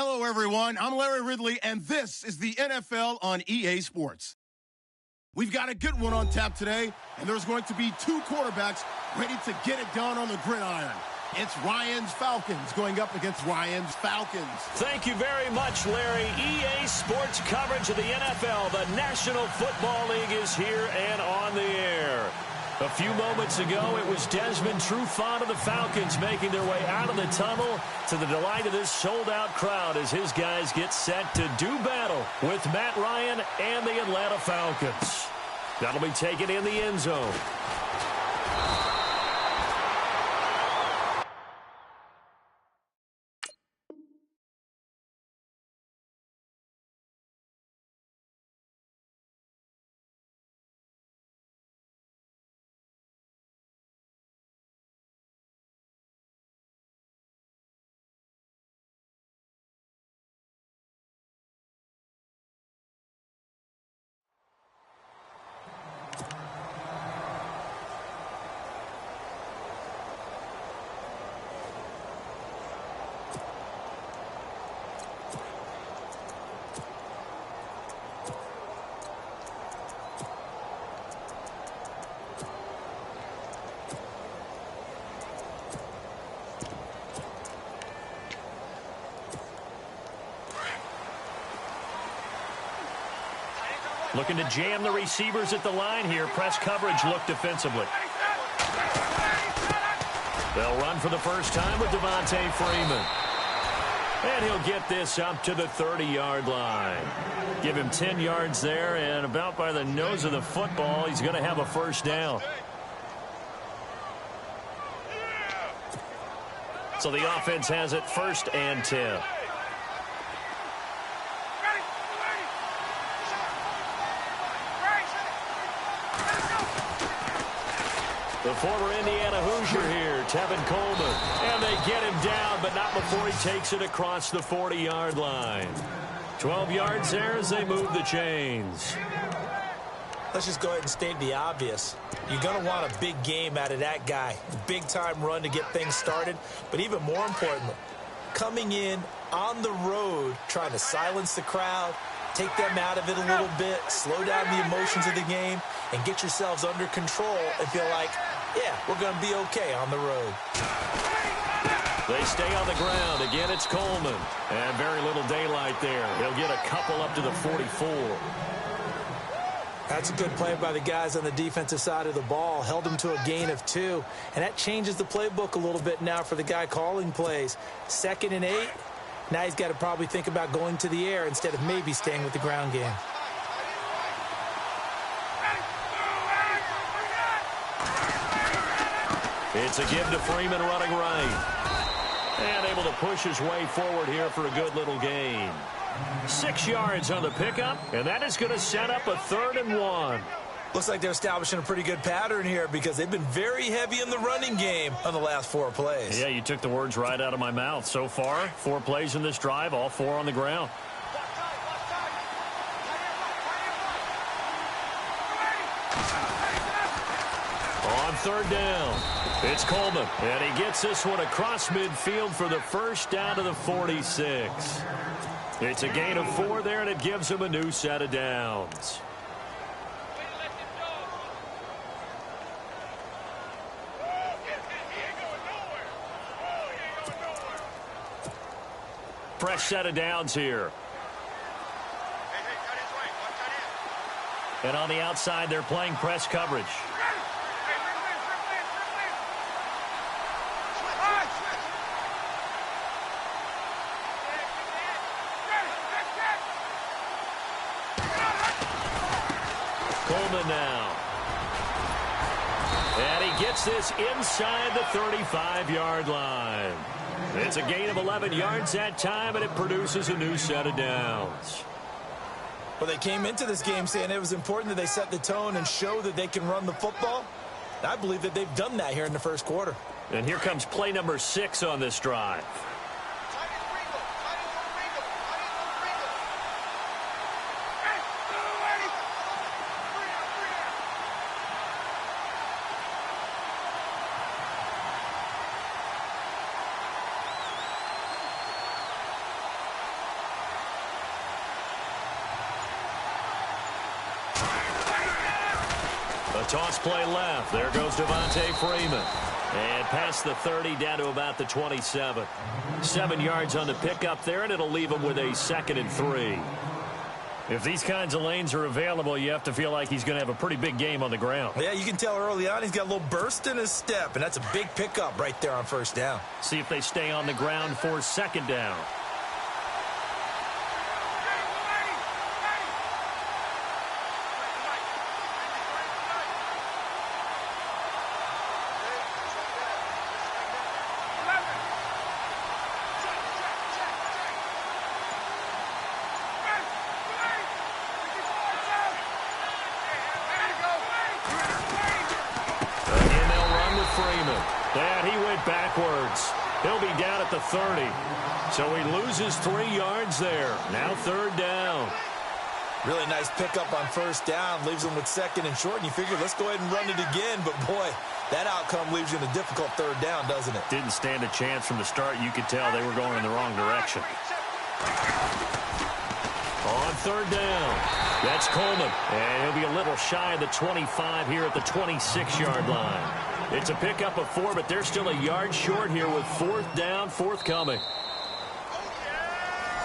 Hello, everyone. I'm Larry Ridley, and this is the NFL on EA Sports. We've got a good one on tap today, and there's going to be two quarterbacks ready to get it done on the gridiron. It's Ryan's Falcons going up against Ryan's Falcons. Thank you very much, Larry. EA Sports coverage of the NFL. The National Football League is here and on the air. A few moments ago, it was Desmond Trufant of the Falcons making their way out of the tunnel to the delight of this sold-out crowd as his guys get set to do battle with Matt Ryan and the Atlanta Falcons. That'll be taken in the end zone. Looking to jam the receivers at the line here. Press coverage look defensively. They'll run for the first time with Devontae Freeman. And he'll get this up to the 30-yard line. Give him 10 yards there, and about by the nose of the football, he's going to have a first down. So the offense has it 1st and 10. The former Indiana Hoosier here, Tevin Coleman. And they get him down, but not before he takes it across the 40-yard line. 12 yards there as they move the chains. Let's just go ahead and state the obvious. You're going to want a big game out of that guy. Big-time run to get things started. But even more importantly, coming in on the road, trying to silence the crowd, take them out of it a little bit, slow down the emotions of the game, and get yourselves under control and feel like, yeah, we're going to be okay on the road. They stay on the ground. Again, it's Coleman. And very little daylight there. He'll get a couple up to the 44. That's a good play by the guys on the defensive side of the ball. Held him to a gain of 2. And that changes the playbook a little bit now for the guy calling plays. 2nd and 8. Now he's got to probably think about going to the air instead of maybe staying with the ground game. It's a give to Freeman running right. And able to push his way forward here for a good little gain. 6 yards on the pickup, and that is going to set up a 3rd and 1. Looks like they're establishing a pretty good pattern here because they've been very heavy in the running game on the last 4 plays. Yeah, you took the words right out of my mouth. So far, 4 plays in this drive, all 4 on the ground. On 3rd down, it's Coleman, and he gets this one across midfield for the first down to the 46. It's a gain of 4 there, and it gives him a new set of downs. Fresh set of downs here. And on the outside, they're playing press coverage. Coleman now. And he gets this inside the 35-yard line. It's a gain of 11 yards that time, and it produces a new set of downs. Well, they came into this game saying it was important that they set the tone and show that they can run the football. I believe that they've done that here in the first quarter. And here comes play number 6 on this drive. toss play left. There goes Devontae Freeman. And past the 30, down to about the 27. 7 yards on the pickup there, and it'll leave him with a 2nd and 3. If these kinds of lanes are available, you have to feel like he's going to have a pretty big game on the ground. Yeah, you can tell early on he's got a little burst in his step, and that's a big pickup right there on 1st down. See if they stay on the ground for 2nd down. Backwards. He'll be down at the 30. So he loses 3 yards there. Now 3rd down. Really nice pickup on 1st down. Leaves him with 2nd and short. And you figure, let's go ahead and run it again. But, boy, that outcome leaves you in a difficult 3rd down, doesn't it? Didn't stand a chance from the start. You could tell they were going in the wrong direction. On 3rd down, that's Coleman. And he'll be a little shy of the 25 here at the 26-yard line. It's a pickup of 4, but they're still a yard short here with 4th down, forthcoming.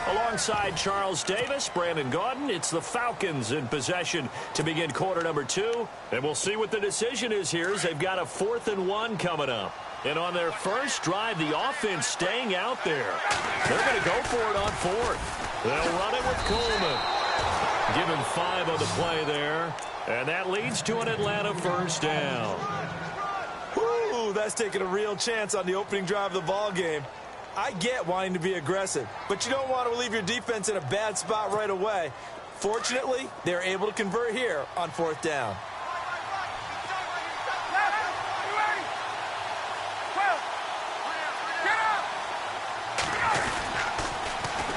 Alongside Charles Davis, Brandon Gaudin, it's the Falcons in possession to begin quarter number 2. And we'll see what the decision is here as they've got a 4th and 1 coming up. And on their first drive, the offense staying out there. They're going to go for it on 4th. They'll run it with Coleman. Give him 5 on the play there. And that leads to an Atlanta 1st down. That's taking a real chance on the opening drive of the ball game. I get wanting to be aggressive, but you don't want to leave your defense in a bad spot right away. Fortunately, they're able to convert here on 4th down.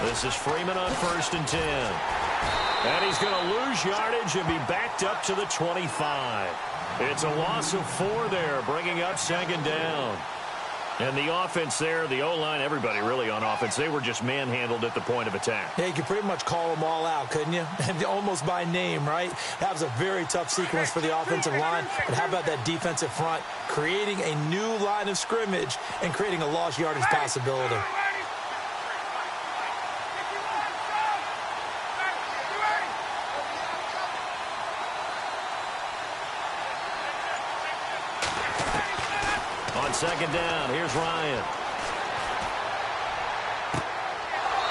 This is Freeman on 1st and 10. And he's going to lose yardage and be backed up to the 25. It's a loss of 4 there, bringing up 2nd down. And the offense there, the O-line, everybody really on offense, they were just manhandled at the point of attack. Yeah, you could pretty much call them all out, couldn't you? Almost by name, right? That was a very tough sequence for the offensive line. But how about that defensive front, creating a new line of scrimmage and creating a lost yardage possibility. On 2nd down, here's Ryan.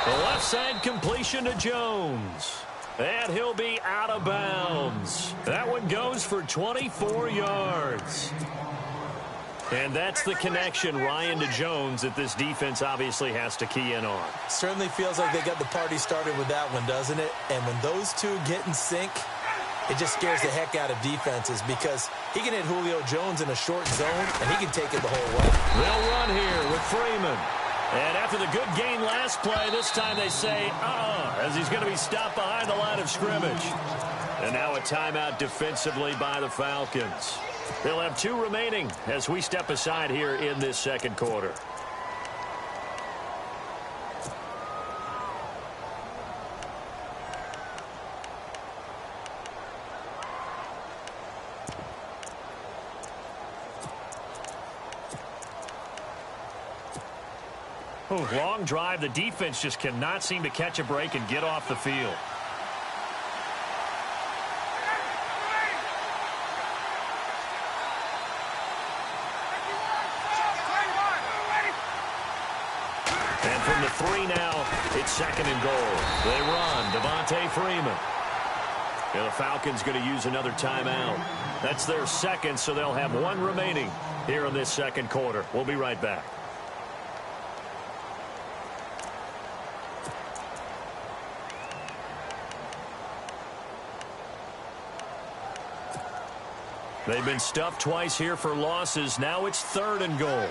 The left side completion to Jones. And he'll be out of bounds. That one goes for 24 yards. And that's the connection, Ryan to Jones, that this defense obviously has to key in on. Certainly feels like they got the party started with that one, doesn't it? And when those two get in sync, it just scares the heck out of defenses because he can hit Julio Jones in a short zone, and he can take it the whole way. They'll run here with Freeman. And after the good gain last play, this time they say, as he's going to be stopped behind the line of scrimmage. And now a timeout defensively by the Falcons. They'll have 2 remaining as we step aside here in this 2nd quarter. Long drive. The defense just cannot seem to catch a break and get off the field. And from the 3 now, it's 2nd and goal. They run. Devontae Freeman. And the Falcons going to use another timeout. That's their 2nd, so they'll have 1 remaining here in this 2nd quarter. We'll be right back. They've been stuffed twice here for losses. Now it's 3rd and goal.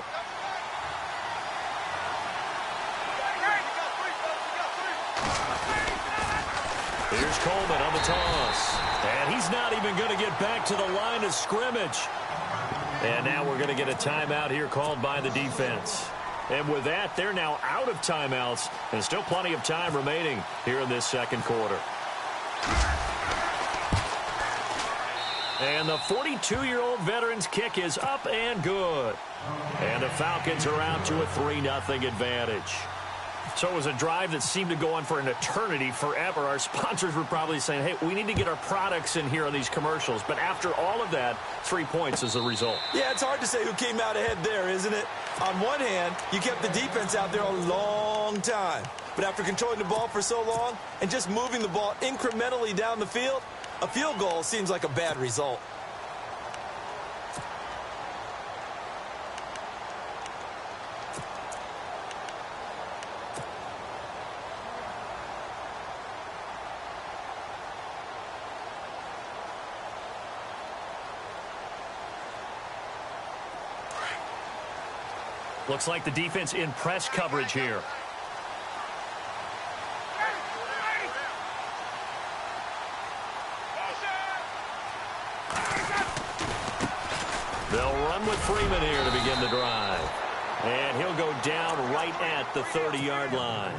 Here's Coleman on the toss. And he's not even going to get back to the line of scrimmage. And now we're going to get a timeout here called by the defense. And with that, they're now out of timeouts. And still plenty of time remaining here in this 2nd quarter. And the 42-year-old veteran's kick is up and good. And the Falcons are out to a 3-0 advantage. So it was a drive that seemed to go on for an eternity, forever. Our sponsors were probably saying, hey, we need to get our products in here on these commercials. But after all of that, 3 points as a result. Yeah, it's hard to say who came out ahead there, isn't it? On one hand, you kept the defense out there a long time. But after controlling the ball for so long and just moving the ball incrementally down the field, a field goal seems like a bad result. Looks like the defense in press coverage here. They'll run with Freeman here to begin the drive. And he'll go down right at the 30-yard line.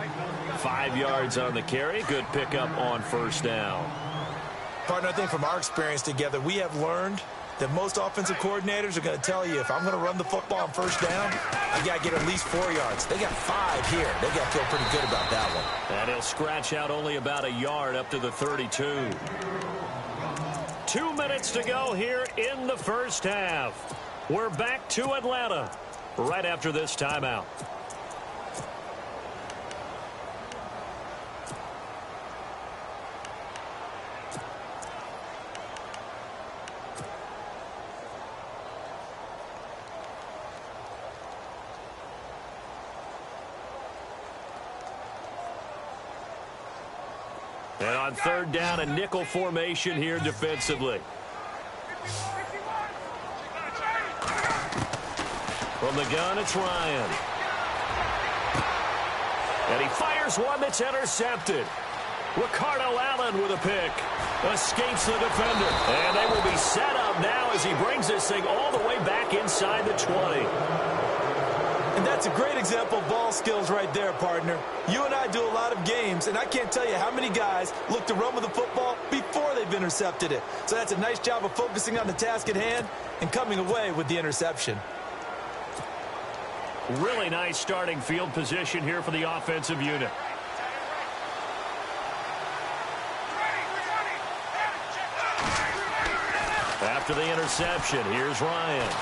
5 yards on the carry. Good pickup on first down. Partner, I think from our experience together, we have learned that most offensive coordinators are going to tell you, if I'm going to run the football on first down, I got to get at least 4 yards. They got 5 here. They got to feel pretty good about that one. And he'll scratch out only about a yard up to the 32. 2 minutes to go here in the first half. We're back to Atlanta right after this timeout. And on third down, a nickel formation here defensively. From the gun, it's Ryan. And he fires one that's intercepted. Ricardo Allen with a pick. Escapes the defender. And they will be set up now as he brings this thing all the way back inside the 20. And that's a great example of ball skills right there, partner. You and I do a lot of games, and I can't tell you how many guys look to run with the football before they've intercepted it. So that's a nice job of focusing on the task at hand and coming away with the interception. Really nice starting field position here for the offensive unit. After the interception, here's Ryan.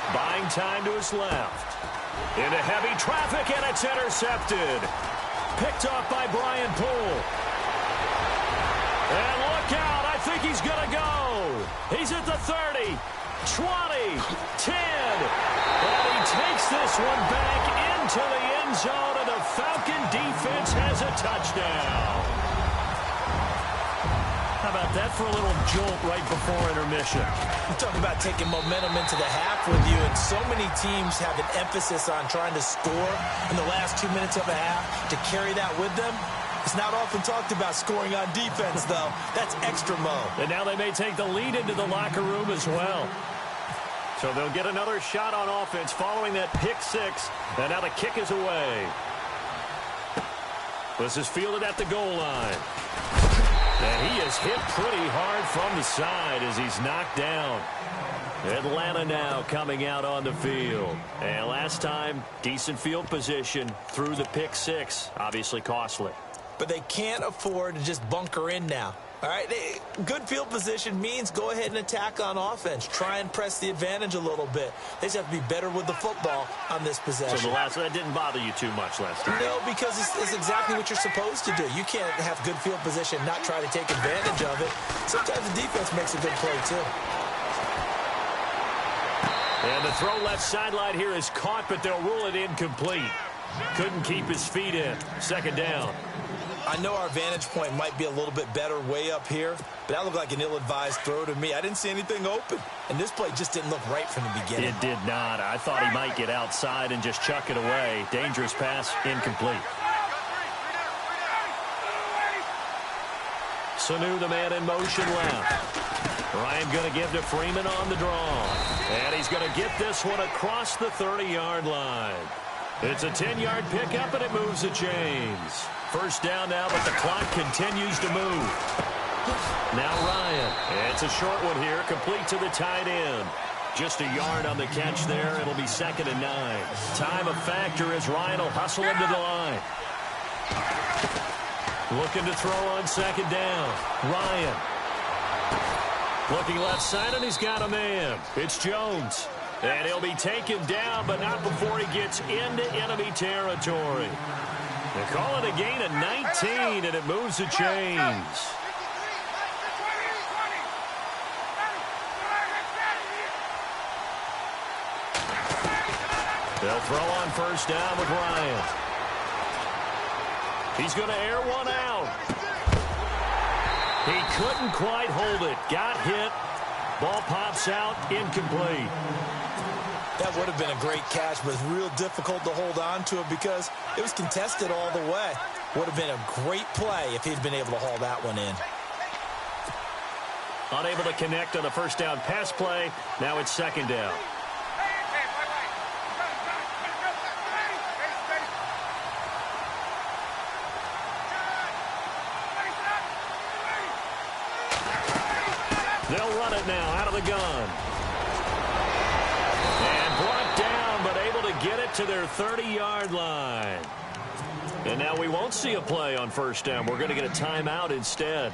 Buying time to his left. Into heavy traffic, and it's intercepted. Picked off by Brian Poole. And look out, I think he's going to go. He's at the 30, 20, 10. And he takes this one back into the end zone, and the Falcon defense has a touchdown. How about that for a little jolt right before intermission? You talk about taking momentum into the half with you, and so many teams have an emphasis on trying to score in the last 2 minutes of a half to carry that with them. It's not often talked about scoring on defense, though. That's extra mode. And now they may take the lead into the locker room as well. So they'll get another shot on offense following that pick six. And now the kick is away. This is fielded at the goal line. And he is hit pretty hard from the side as he's knocked down. Atlanta now coming out on the field. And last time, decent field position through the pick six. Obviously costly. But they can't afford to just bunker in now. All right, good field position means go ahead and attack on offense. Try and press the advantage a little bit. They just have to be better with the football on this possession. So that didn't bother you too much last time? No, because it's exactly what you're supposed to do. You can't have good field position and not try to take advantage of it. Sometimes the defense makes a good play, too. And the throw left sideline here is caught, but they'll rule it incomplete. Couldn't keep his feet in. Second down. I know our vantage point might be a little bit better way up here, but that looked like an ill-advised throw to me. I didn't see anything open, and this play just didn't look right from the beginning. It did not. I thought he might get outside and just chuck it away. Dangerous pass, incomplete. Sanu, the man in motion left. Ryan going to give to Freeman on the draw. And he's going to get this one across the 30-yard line. It's a 10-yard pickup, and it moves the chains. First down now, but the clock continues to move. Now Ryan. It's a short one here, complete to the tight end. Just a yard on the catch there. It'll be 2nd and 9. Time a factor as Ryan will hustle him to the line. Looking to throw on 2nd down. Ryan. Looking left side, and he's got a man. It's Jones. And he'll be taken down, but not before he gets into enemy territory. They call it a gain of 19, and it moves the chains. They'll throw on 1st down with Ryan. He's going to air one out. He couldn't quite hold it. Got hit. Ball pops out. Incomplete. That would have been a great catch, but it's real difficult to hold on to it because it was contested all the way. Would have been a great play if he'd been able to haul that one in. Unable to connect on the 1st down pass play. Now it's 2nd down. They'll run it now out of the gun. And brought down, but able to get it to their 30-yard line. And now we won't see a play on 1st down. We're going to get a timeout instead,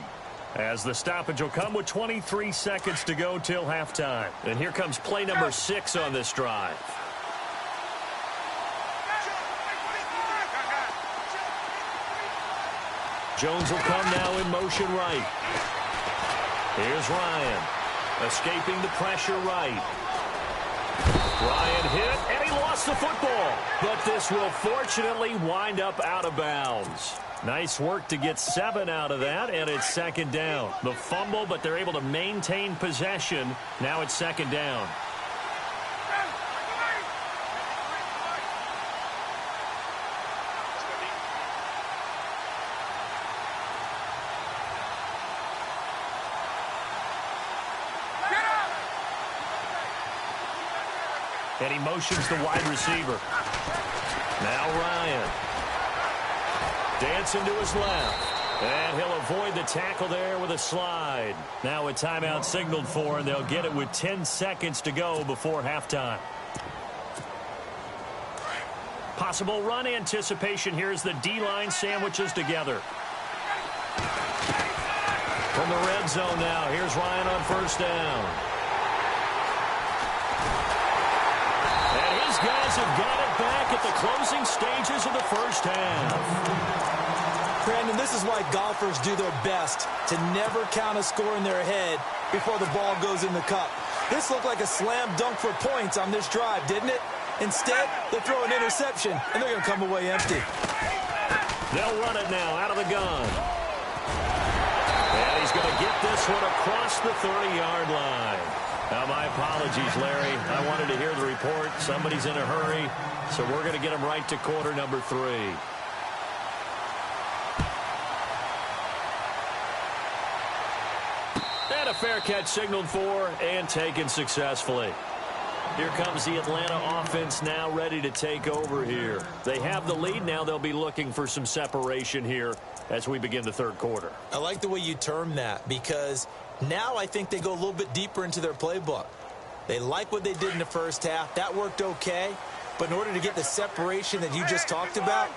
as the stoppage will come with 23 seconds to go till halftime. And here comes play number 6 on this drive. Jones will come now in motion right. Here's Ryan, escaping the pressure right. Ryan hit, and he lost the football. But this will fortunately wind up out of bounds. Nice work to get 7 out of that, and it's 2nd down. The fumble, but they're able to maintain possession. Now it's 2nd down. And he motions the wide receiver. Now Ryan. Dancing to his left. And he'll avoid the tackle there with a slide. Now a timeout signaled for, and they'll get it with 10 seconds to go before halftime. Possible run anticipation here as the D-line sandwiches together. From the red zone now, here's Ryan on 1st down. These guys have got it back at the closing stages of the 1st half. Brandon, this is why golfers do their best to never count a score in their head before the ball goes in the cup. This looked like a slam dunk for points on this drive, didn't it? Instead, they throw an interception, and they're going to come away empty. They'll run it now out of the gun. And he's going to get this one across the 30-yard line. Now, my apologies, Larry. I wanted to hear the report. Somebody's in a hurry, so we're going to get him right to quarter number 3. And a fair catch signaled for and taken successfully. Here comes the Atlanta offense now ready to take over here. They have the lead now. They'll be looking for some separation here as we begin the 3rd quarter. I like the way you term that because now I think they go a little bit deeper into their playbook. They like what they did in the 1st half. That worked okay. But in order to get the separation that you just talked about,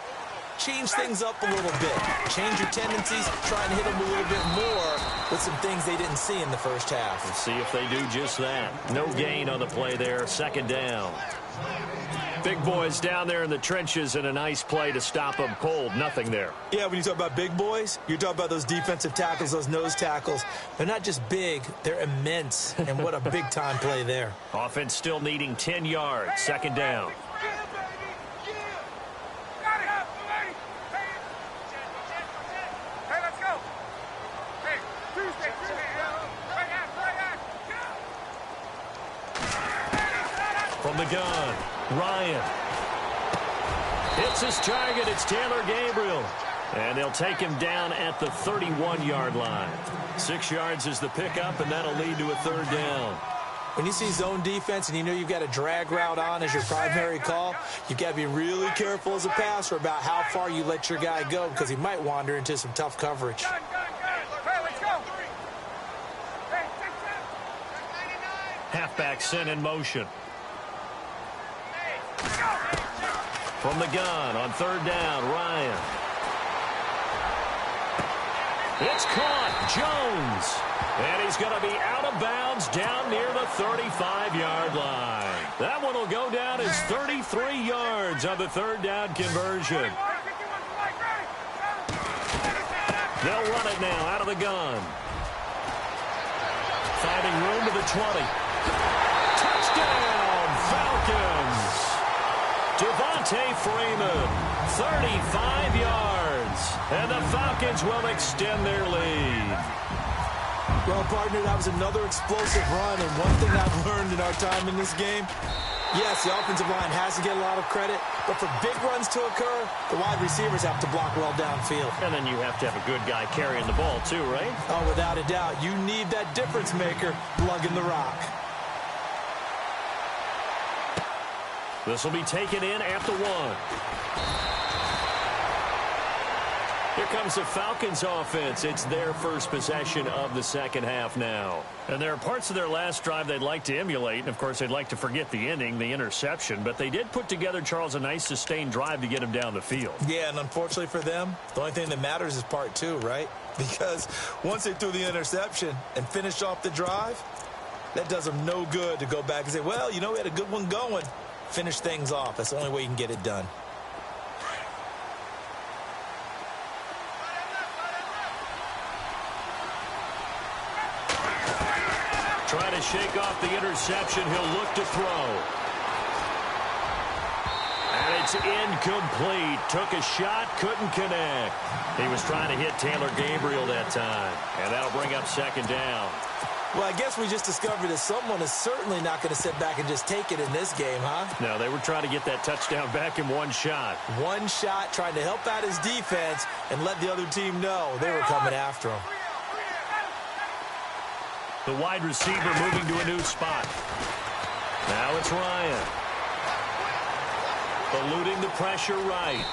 change things up a little bit. Change your tendencies, try and hit them a little bit more with some things they didn't see in the 1st half. Let's see if they do just that. No gain on the play there. 2nd down. Big boys down there in the trenches, and a nice play to stop them cold. Nothing there. Yeah, when you talk about big boys, you're talking about those defensive tackles, those nose tackles. They're not just big, they're immense. And what a big-time play there. Offense still needing 10 yards. 2nd down. From the gun, Ryan. Hits his target. It's Taylor Gabriel. And they'll take him down at the 31-yard line. 6 yards is the pickup, and that'll lead to a 3rd down. When you see zone defense and you know you've got a drag route on as your primary call, you've got to be really careful as a passer about how far you let your guy go because he might wander into some tough coverage. Halfback sent in motion. From the gun on third down, Ryan. It's caught. Jones. And he's going to be out of bounds down near the 35-yard line. That one will go down as 33 yards on the third down conversion. They'll run it now out of the gun. Finding room to the 20. Touchdown, Falcons. Devontae Freeman, 35 yards. And the Falcons will extend their lead. Well, partner, that was another explosive run. And one thing I've learned in our time in this game, yes, the offensive line has to get a lot of credit, but for big runs to occur, the wide receivers have to block well downfield. And then you have to have a good guy carrying the ball too, right? Oh, without a doubt. You need that difference maker lugging the rock. This will be taken in at the 1. Here comes the Falcons offense. It's their first possession of the second half now. And there are parts of their last drive they'd like to emulate. And, of course, they'd like to forget the ending, the interception. But they did put together, Charles, a nice sustained drive to get him down the field. Yeah, and unfortunately for them, the only thing that matters is part 2, right? Because once they threw the interception and finished off the drive, that does them no good to go back and say, well, you know, we had a good one going. Finish things off. That's the only way you can get it done. Trying to shake off the interception. He'll look to throw. And it's incomplete. Took a shot, couldn't connect. He was trying to hit Taylor Gabriel that time. And that'll bring up second down. Well, I guess we just discovered that someone is certainly not going to sit back and just take it in this game, huh? No, they were trying to get that touchdown back in one shot. One shot, trying to help out his defense and let the other team know they were coming after him. The wide receiver moving to a new spot. Now it's Ryan. Eluding the pressure right.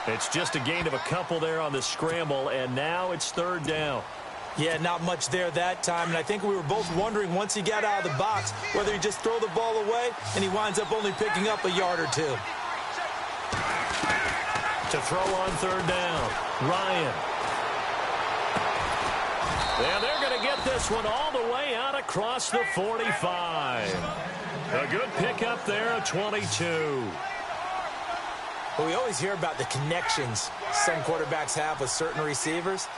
It's just a gain of a couple there on the scramble, and now it's third down. Yeah, not much there that time, and I think we were both wondering once he got out of the box whether he'd just throw the ball away, and he winds up only picking up a yard or 2. To throw on third down, Ryan. Yeah, they're going to get this one all the way out across the 45. A good pickup there at 22. Well, we always hear about the connections some quarterbacks have with certain receivers.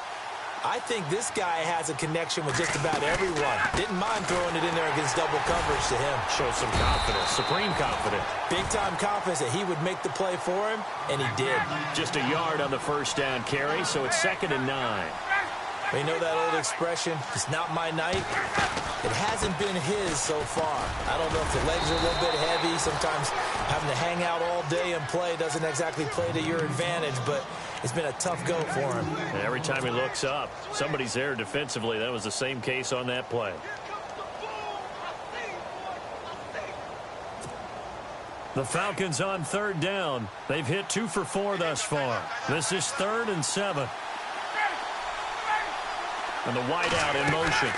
I think this guy has a connection with just about everyone. Didn't mind throwing it in there against double coverage to him. Shows some confidence, supreme confidence. Big-time confidence that he would make the play for him, and he did. Just a yard on the first down carry, so it's 2nd and 9. You know that old expression, it's not my night? It hasn't been his so far. I don't know if the legs are a little bit heavy. Sometimes having to hang out all day and play doesn't exactly play to your advantage, but it's been a tough go for him. And every time he looks up, somebody's there defensively. That was the same case on that play. The Falcons on third down. They've hit 2 for 4 thus far. This is 3rd and 7. And the wideout in motion.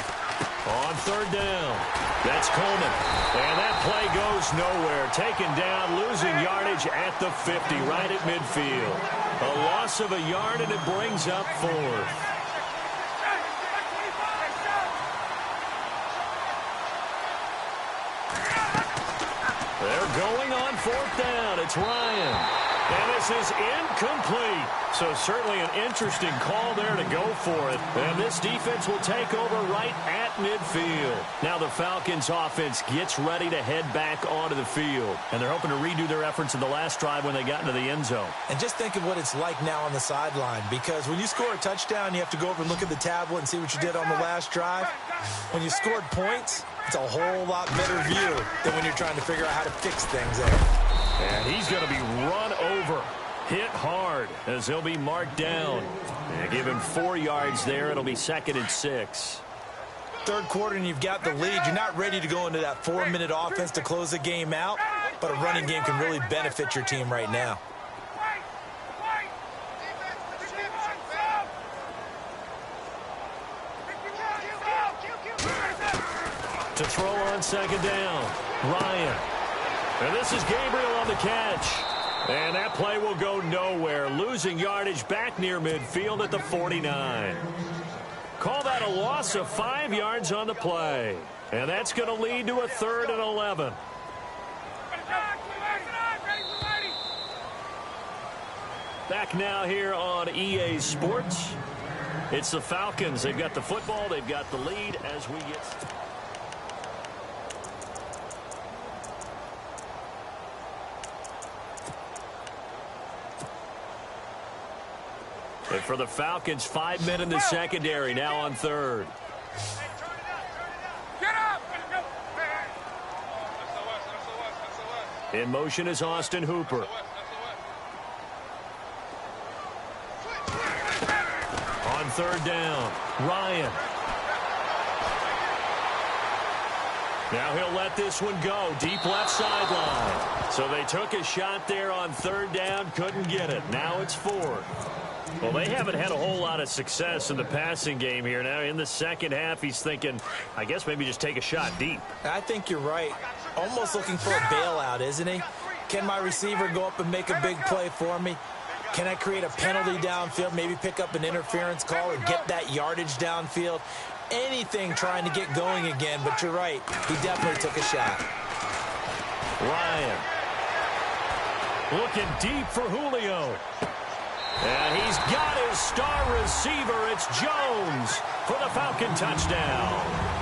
On third down. That's Coleman. And that play goes nowhere. Taken down, losing yardage at the 50, right at midfield. A loss of a yard, and it brings up 4th. They're going on 4th down. It's Ryan. And this is incomplete. So certainly an interesting call there to go for it. And this defense will take over right at midfield. Now the Falcons offense gets ready to head back onto the field. And they're hoping to redo their efforts in the last drive when they got into the end zone. And just think of what it's like now on the sideline. Because when you score a touchdown, you have to go over and look at the tablet and see what you did on the last drive. When you scored points, it's a whole lot better view than when you're trying to figure out how to fix things there. And he's going to be run over. Hit hard as he'll be marked down. And give him 4 yards there. It'll be 2nd and 6. Third quarter and you've got the lead. You're not ready to go into that 4-minute offense to close the game out. But a running game can really benefit your team right now. to throw on second down. Ryan. And this is Gabriel on the catch. And that play will go nowhere, losing yardage back near midfield at the 49. Call that a loss of 5 yards on the play. And that's going to lead to a 3rd and 11. Back now here on EA Sports. It's the Falcons. They've got the football. They've got the lead as we get... And for the Falcons, 5 men in the secondary now on 3rd. In motion is Austin Hooper. On 3rd down, Ryan. Now he'll let this one go. Deep left sideline. So they took a shot there on 3rd down. Couldn't get it. Now it's 4th. Well, they haven't had a whole lot of success in the passing game here. Now in the second half, he's thinking, I guess maybe just take a shot deep. I think you're right. Almost looking for a bailout, isn't he? Can my receiver go up and make a big play for me? Can I create a penalty downfield, maybe pick up an interference call or get that yardage downfield? Anything trying to get going again, but you're right. He definitely took a shot. Ryan. Looking deep for Julio. And he's got his star receiver. It's Jones for the Falcon touchdown.